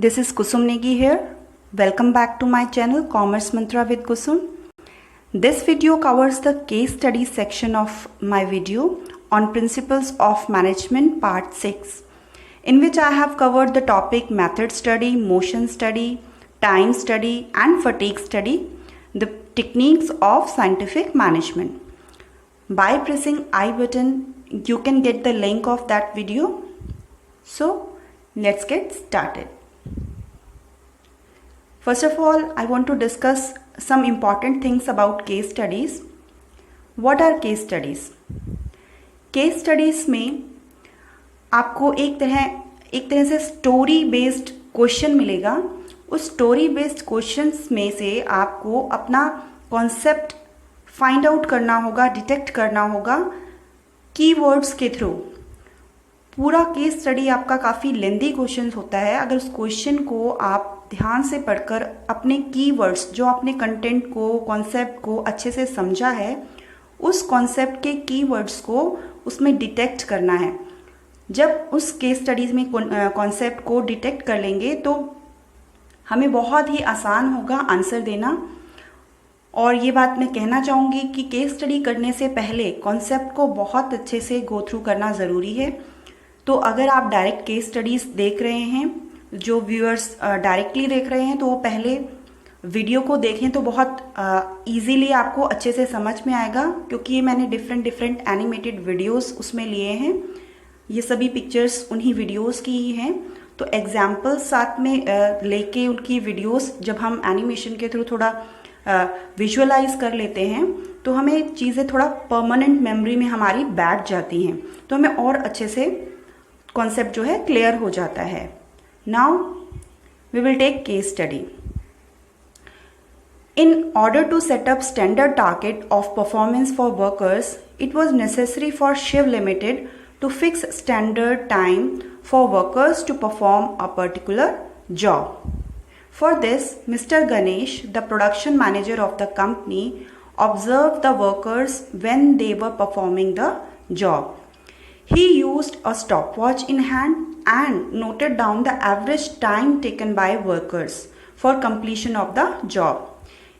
This is Kusum Negi here. Welcome back to my channel Commerce Mantra with Kusum. This video covers the case study section of my video on Principles of Management Part 6, in which I have covered the topic method study, motion study, time study and fatigue study, the techniques of scientific management. By pressing I button, you can get the link of that video. So let's get started. First of all, I want to discuss some important things about case studies. What are case studies? Case studies में आपको एक तरह से story based question मिलेगा. उस story based questions में से आपको अपना कॉन्सेप्ट फाइंड आउट करना होगा, डिटेक्ट करना होगा कीवर्ड्स के थ्रू. पूरा केस स्टडी आपका काफ़ी लेंदी क्वेश्चन होता है. अगर उस क्वेश्चन को आप ध्यान से पढ़कर अपने कीवर्ड्स, जो आपने कंटेंट को, कॉन्सेप्ट को अच्छे से समझा है, उस कॉन्सेप्ट के कीवर्ड्स को उसमें डिटेक्ट करना है. जब उस केस स्टडीज़ में कॉन्सेप्ट को डिटेक्ट कर लेंगे तो हमें बहुत ही आसान होगा आंसर देना. और ये बात मैं कहना चाहूँगी कि केस स्टडी करने से पहले कॉन्सेप्ट को बहुत अच्छे से गो थ्रू करना ज़रूरी है. तो अगर आप डायरेक्ट केस स्टडीज़ देख रहे हैं, जो व्यूअर्स डायरेक्टली देख रहे हैं, तो वो पहले वीडियो को देखें तो बहुत इजीली आपको अच्छे से समझ में आएगा, क्योंकि ये मैंने डिफरेंट एनिमेटेड वीडियोस उसमें लिए हैं. ये सभी पिक्चर्स उन्हीं वीडियोस की ही हैं. तो एग्जाम्पल्स साथ में लेके उनकी वीडियोस जब हम एनिमेशन के थ्रू थोड़ा विजुअलाइज कर लेते हैं तो हमें चीज़ें थोड़ा परमानेंट मेमोरी में हमारी बैठ जाती हैं, तो हमें और अच्छे से कॉन्सेप्ट जो है क्लियर हो जाता है. Now we will take case study. In order to set up standard target of performance for workers, it was necessary for Shiv Limited to fix standard time for workers to perform a particular job. For this, Mr. Ganesh, the production manager of the company, observed the workers when they were performing the job. He used a stopwatch in hand and noted down the average time taken by workers for completion of the job.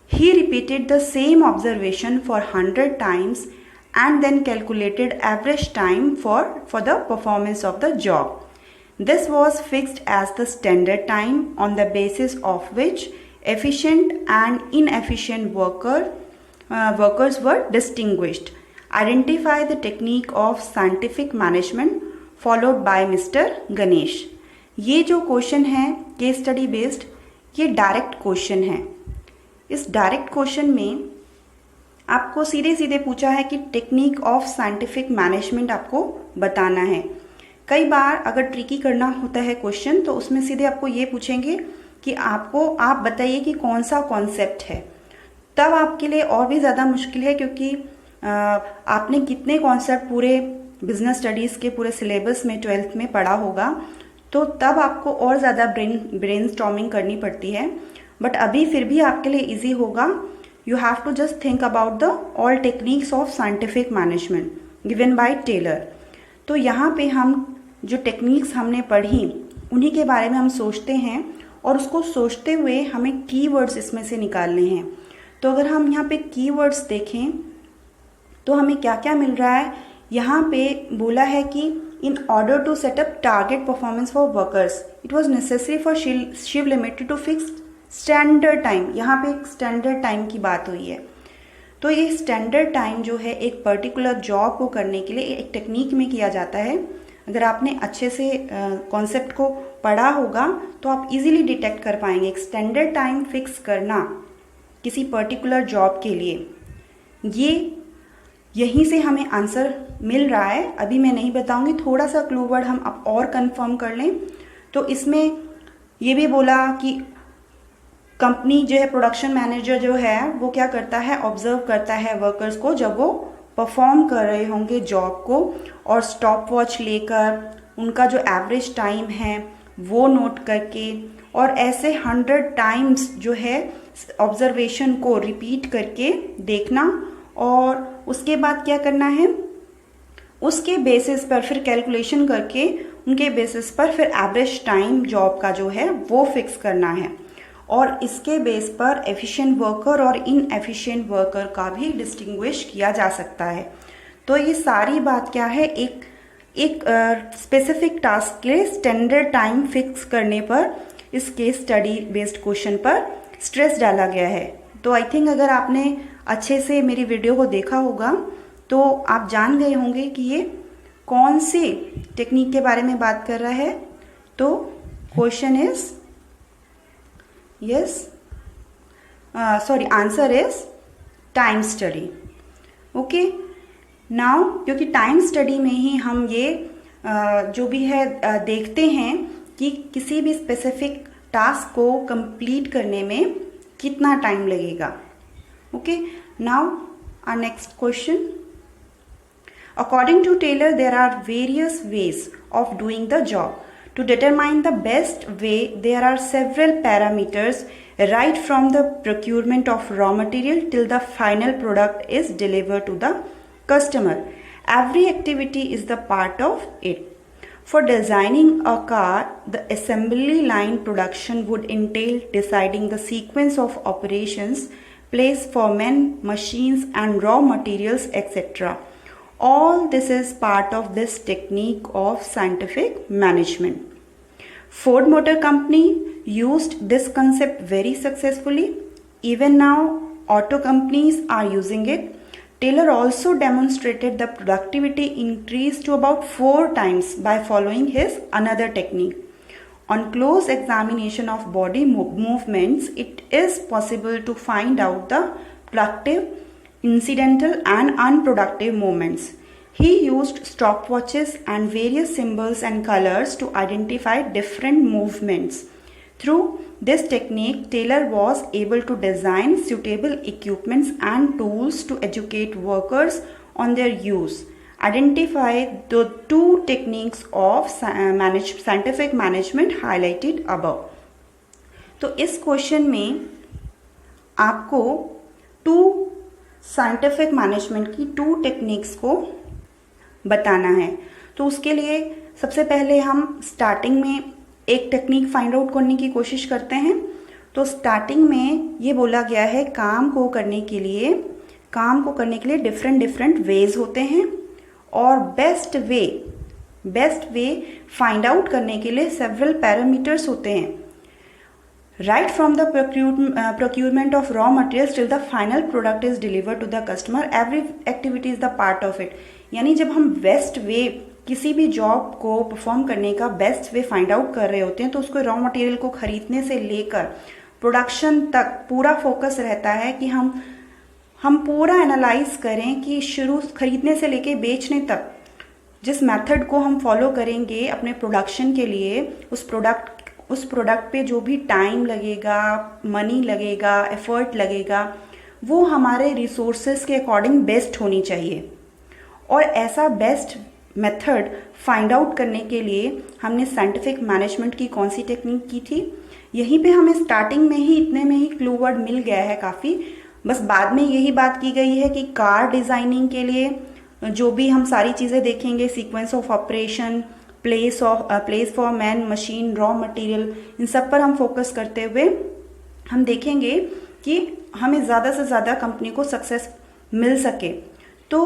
He repeated the same observation for 100 times and then calculated average time for the performance of the job. This was fixed as the standard time on the basis of which efficient and inefficient workers were distinguished. Identify the technique of scientific management followed by mister Ganesh. ये जो question है case study based, ये direct question है. इस direct question में आपको सीधे सीधे पूछा है कि टेक्निक ऑफ साइंटिफिक मैनेजमेंट आपको बताना है. कई बार अगर ट्रिकी करना होता है क्वेश्चन तो उसमें सीधे आपको ये पूछेंगे कि आप बताइए कि कौन सा कॉन्सेप्ट है. तब आपके लिए और भी ज़्यादा मुश्किल है, क्योंकि आपने कितने कॉन्सेप्ट पूरे बिजनेस स्टडीज़ के पूरे सिलेबस में 12th में पढ़ा होगा, तो तब आपको और ज़्यादा ब्रेनस्टॉर्मिंग करनी पड़ती है. बट अभी फिर भी आपके लिए इजी होगा. You have to just think about the all techniques of scientific management given by Taylor. तो यहाँ पे हम जो टेक्निक्स हमने पढ़ी उन्हीं के बारे में हम सोचते हैं, और उसको सोचते हुए हमें कीवर्ड्स इसमें से निकालने हैं. तो अगर हम यहाँ पे कीवर्ड्स देखें तो हमें क्या क्या मिल रहा है. यहाँ पे बोला है कि in order to setup target performance for workers it was necessary for Shiv limited to fix standard time. यहाँ पे एक स्टैंडर्ड टाइम की बात हुई है. तो ये स्टैंडर्ड टाइम जो है एक पर्टिकुलर जॉब को करने के लिए एक टेक्निक में किया जाता है. अगर आपने अच्छे से कॉन्सेप्ट को पढ़ा होगा तो आप इजीली डिटेक्ट कर पाएंगे. एक स्टैंडर्ड टाइम फिक्स करना किसी पर्टिकुलर जॉब के लिए, यहीं से हमें आंसर मिल रहा है. अभी मैं नहीं बताऊंगी, थोड़ा सा क्लू वर्ड हम अब और कंफर्म कर लें. तो इसमें ये भी बोला कि कंपनी जो है, प्रोडक्शन मैनेजर जो है, वो क्या करता है, ऑब्जर्व करता है वर्कर्स को जब वो परफॉर्म कर रहे होंगे जॉब को, और स्टॉप वॉच लेकर उनका जो एवरेज टाइम है वो नोट करके, और ऐसे 100 टाइम्स जो है ऑब्जर्वेशन को रिपीट करके देखना. और उसके बाद क्या करना है, उसके बेसिस पर फिर कैलकुलेशन करके उनके बेसिस पर फिर एवरेज टाइम जॉब का जो है वो फिक्स करना है, और इसके बेस पर एफिशिएंट वर्कर और इनएफिशिएंट वर्कर का भी डिस्टिंग्विश किया जा सकता है। तो ये सारी बात क्या है, एक स्पेसिफिक टास्क के स्टैंडर्ड टाइम फिक्स करने पर इस केस स्टडी बेस्ड क्वेश्चन पर स्ट्रेस डाला गया है। तो आई थिंक अगर आपने अच्छे से मेरी वीडियो को देखा होगा तो आप जान गए होंगे कि ये कौन सी टेक्निक के बारे में बात कर रहा है। तो question is answer is time study. Okay, now क्योंकि टाइम स्टडी में ही हम ये जो भी है देखते हैं कि किसी भी स्पेसिफिक टास्क को कंप्लीट करने में कितना टाइम लगेगा। Okay, now our next question. According to Taylor, there are various ways of doing the job. To determine the best way, there are several parameters right from the procurement of raw material till the final product is delivered to the customer. Every activity is the part of it. For designing a car, the assembly line production would entail deciding the sequence of operations, place for men, machines and raw materials, etc. All this is part of this technique of scientific management. Ford Motor Company used this concept very successfully. Even now, auto companies are using it. Taylor also demonstrated the productivity increase to about 4 times by following his another technique. On close examination of body movements, it is possible to find out the productive, incidental and unproductive movements. He used stopwatches and various symbols and colors to identify different movements. Through this technique, Taylor was able to design suitable equipments and tools to educate workers on their use. Identify the 2 techniques of scientific management highlighted above. तो इस question में आपको 2 scientific management की 2 techniques को बताना है। तो उसके लिए सबसे पहले हम स्टार्टिंग में एक टेक्निक फाइंड आउट करने की कोशिश करते हैं। तो स्टार्टिंग में ये बोला गया है काम को करने के लिए डिफरेंट वेज होते हैं, और बेस्ट वे फाइंड आउट करने के लिए सेवरल पैरामीटर्स होते हैं। Right from the procurement of raw materials till the final product is delivered to the customer, every activity is the part of it. यानी जब हम बेस्ट वे किसी भी जॉब को परफॉर्म करने का बेस्ट वे फाइंड आउट कर रहे होते हैं, तो उसको रॉ मटेरियल को खरीदने से लेकर प्रोडक्शन तक पूरा फोकस रहता है कि हम पूरा एनालाइज करें कि शुरू खरीदने से लेके बेचने तक जिस मेथड को हम फॉलो करेंगे अपने प्रोडक्शन के लिए, उस प्रोडक्ट पे जो भी टाइम लगेगा, मनी लगेगा, एफर्ट लगेगा, वो हमारे रिसोर्सेज के अकॉर्डिंग बेस्ट होनी चाहिए। और ऐसा बेस्ट मेथड फाइंड आउट करने के लिए हमने साइंटिफिक मैनेजमेंट की कौन सी टेक्निक की थी, यहीं पे हमें स्टार्टिंग में ही इतने में ही क्लू वर्ड मिल गया है काफ़ी। बस बाद में यही बात की गई है कि कार डिज़ाइनिंग के लिए जो भी हम सारी चीज़ें देखेंगे, sequence of operation, place for man, machine, raw material, इन सब पर हम फोकस करते हुए हम देखेंगे कि हमें ज़्यादा से ज़्यादा कंपनी को सक्सेस मिल सके। तो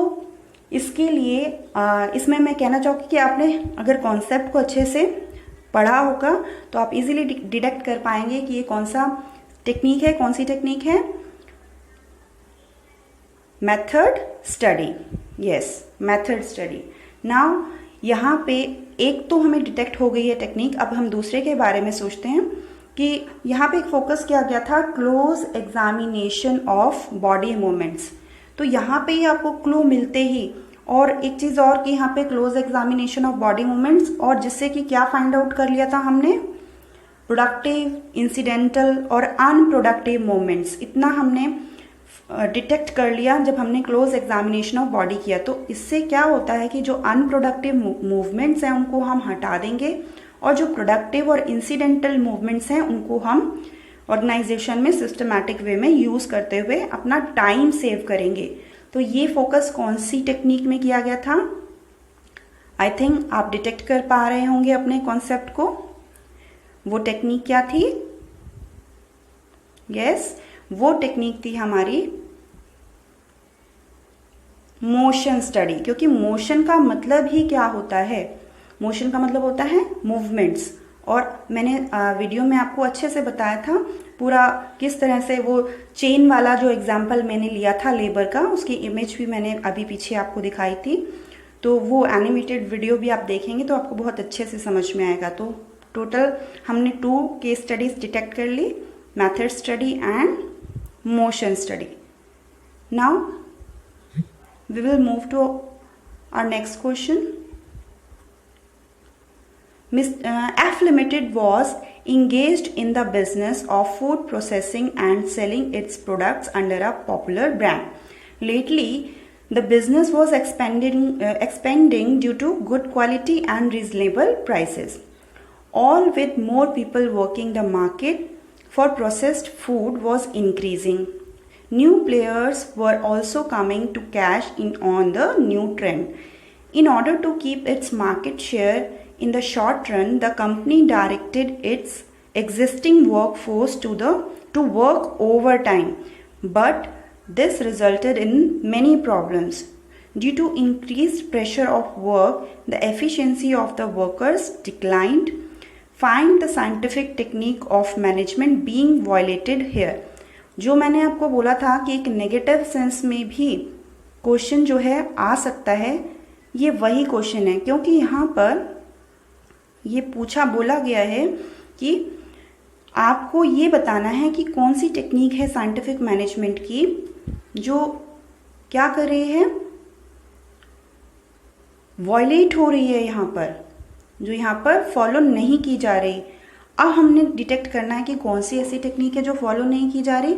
इसके लिए इसमें मैं कहना चाहूँगी कि आपने अगर कॉन्सेप्ट को अच्छे से पढ़ा होगा तो आप इजीली डिटेक्ट कर पाएंगे कि ये कौन सी टेक्निक है, method study. Yes, method study. Now यहाँ पे एक तो हमें डिटेक्ट हो गई है टेक्निक, अब हम दूसरे के बारे में सोचते हैं कि यहाँ पे एक फोकस किया गया था close examination of body movements. तो यहाँ पे ही आपको क्लू मिलते ही, और एक चीज़ और कि यहाँ पे close examination of body movements, और जिससे कि क्या फाइंड आउट कर लिया था हमने, प्रोडक्टिव, इंसिडेंटल और अनप्रोडक्टिव मूवमेंट्स, इतना हमने डिटेक्ट कर लिया जब हमने क्लोज एग्जामिनेशन ऑफ बॉडी किया। तो इससे क्या होता है कि जो अनप्रोडक्टिव मूवमेंट्स हैं उनको हम हटा देंगे, और जो प्रोडक्टिव और इंसिडेंटल मूवमेंट्स हैं उनको हम ऑर्गेनाइजेशन में सिस्टमैटिक वे में यूज़ करते हुए अपना टाइम सेव करेंगे। तो ये फोकस कौन सी टेक्निक में किया गया था? आई थिंक आप डिटेक्ट कर पा रहे होंगे अपने कॉन्सेप्ट को। वो टेक्निक क्या थी? यस, वो टेक्निक थी हमारी मोशन स्टडी, क्योंकि मोशन का मतलब ही क्या होता है? मोशन का मतलब होता है मूवमेंट्स। और मैंने वीडियो में आपको अच्छे से बताया था पूरा किस तरह से वो चेन वाला जो एग्जाम्पल मैंने लिया था लेबर का, उसकी इमेज भी मैंने अभी पीछे आपको दिखाई थी। तो वो एनिमेटेड वीडियो भी आप देखेंगे तो आपको बहुत अच्छे से समझ में आएगा। तो टोटल हमने 2 केस स्टडीज डिटेक्ट कर ली, method study and motion study. Now we will move to our next question. F Limited was engaged in the business of food processing and selling its products under a popular brand. Lately, the business was expanding due to good quality and reasonable prices. All with more people working, the market for processed food was increasing. New players were also coming to cash in on the new trend. In order to keep its market share in the short run, the company directed its existing workforce to work overtime. But this resulted in many problems. Due to increased pressure of work, the efficiency of the workers declined. Find the scientific technique of management being violated here. जो मैंने आपको बोला था कि एक negative sense में भी question जो है आ सकता है, ये वही क्वेश्चन है। क्योंकि यहाँ पर ये बोला गया है कि आपको ये बताना है कि कौन सी टेक्निक है साइंटिफिक मैनेजमेंट की जो क्या कर रही है, वॉयलेट हो रही है, यहाँ पर जो यहाँ पर फॉलो नहीं की जा रही। अब हमने डिटेक्ट करना है कि कौन सी ऐसी टेक्निक है जो फॉलो नहीं की जा रही।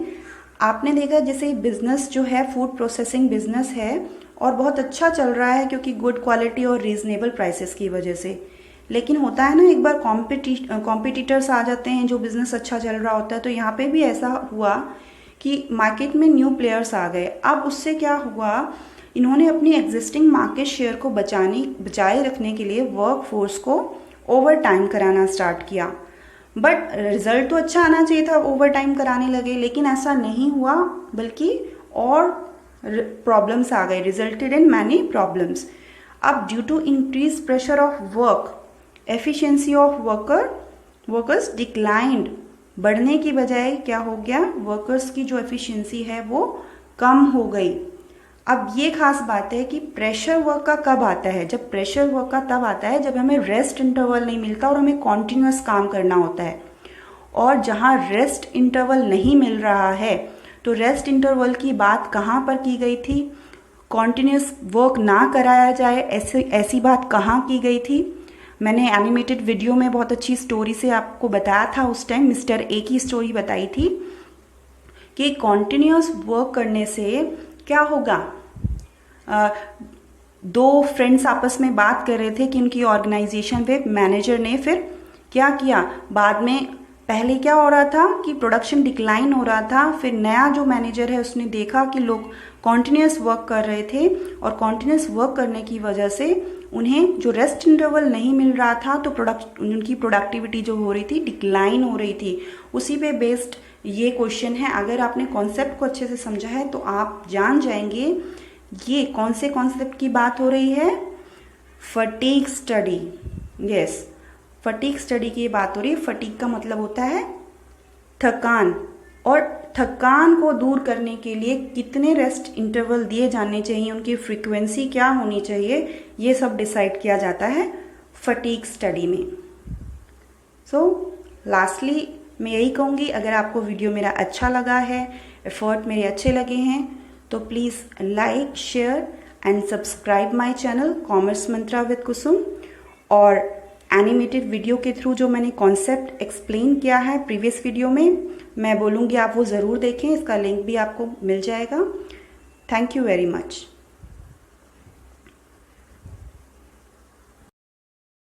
आपने देखा जैसे बिजनेस जो है फूड प्रोसेसिंग बिजनेस है और बहुत अच्छा चल रहा है क्योंकि गुड क्वालिटी और रीजनेबल प्राइसेस की वजह से। लेकिन होता है ना, एक बार कॉम्पिटिटर्स आ जाते हैं जो बिजनेस अच्छा चल रहा होता है। तो यहाँ पे भी ऐसा हुआ कि मार्केट में न्यू प्लेयर्स आ गए। अब उससे क्या हुआ, इन्होंने अपनी एग्जिस्टिंग मार्केट शेयर को बचाए रखने के लिए वर्क फोर्स को ओवर टाइम कराना स्टार्ट किया। बट रिजल्ट तो अच्छा आना चाहिए था, ओवर टाइम कराने लगे, लेकिन ऐसा नहीं हुआ, बल्कि और प्रॉब्लम्स आ गए, रिजल्टेड इन मैनी प्रॉब्लम्स। अब due to increase pressure of work, efficiency of workers declined, बढ़ने की बजाय क्या हो गया, वर्कर्स की जो एफिशिएंसी है वो कम हो गई। अब ये खास बात है कि प्रेशर वर्क का कब आता है? जब प्रेशर वर्क का तब आता है जब हमें रेस्ट इंटरवल नहीं मिलता और हमें कॉन्टिन्यूस काम करना होता है। और जहाँ रेस्ट इंटरवल नहीं मिल रहा है तो रेस्ट इंटरवल की बात कहाँ पर की गई थी? कॉन्टिन्यूस वर्क ना कराया जाए ऐसी बात कहाँ की गई थी? मैंने एनिमेटेड वीडियो में बहुत अच्छी स्टोरी से आपको बताया था, उस टाइम मिस्टर ए की स्टोरी बताई थी कि कॉन्टिन्यूस वर्क करने से क्या होगा। 2 फ्रेंड्स आपस में बात कर रहे थे कि उनकी ऑर्गेनाइजेशन पे मैनेजर ने फिर क्या किया, बाद में पहले क्या हो रहा था कि प्रोडक्शन डिक्लाइन हो रहा था। फिर नया जो मैनेजर है उसने देखा कि लोग कॉन्टिन्यूस वर्क कर रहे थे और कॉन्टिन्यूस वर्क करने की वजह से उन्हें जो रेस्ट इंटरवल नहीं मिल रहा था तो उनकी प्रोडक्टिविटी जो हो रही थी डिक्लाइन हो रही थी। उसी पे बेस्ड ये क्वेश्चन है। अगर आपने कॉन्सेप्ट को अच्छे से समझा है तो आप जान जाएंगे ये कौन से कॉन्सेप्ट की बात हो रही है। Fatigue study, yes, fatigue study की बात हो रही है। फटीग का मतलब होता है थकान, और थकान को दूर करने के लिए कितने रेस्ट इंटरवल दिए जाने चाहिए, उनकी फ्रीक्वेंसी क्या होनी चाहिए, ये सब डिसाइड किया जाता है फटीग स्टडी में। सो लास्टली मैं यही कहूँगी, अगर आपको वीडियो मेरा अच्छा लगा है, एफर्ट मेरे अच्छे लगे हैं, तो please like, share and subscribe my channel commerce mantra with Kusum. और एनिमेटेड वीडियो के थ्रू जो मैंने कॉन्सेप्ट एक्सप्लेन किया है प्रीवियस वीडियो में, मैं बोलूँगी आप वो ज़रूर देखें, इसका लिंक भी आपको मिल जाएगा। Thank you very much.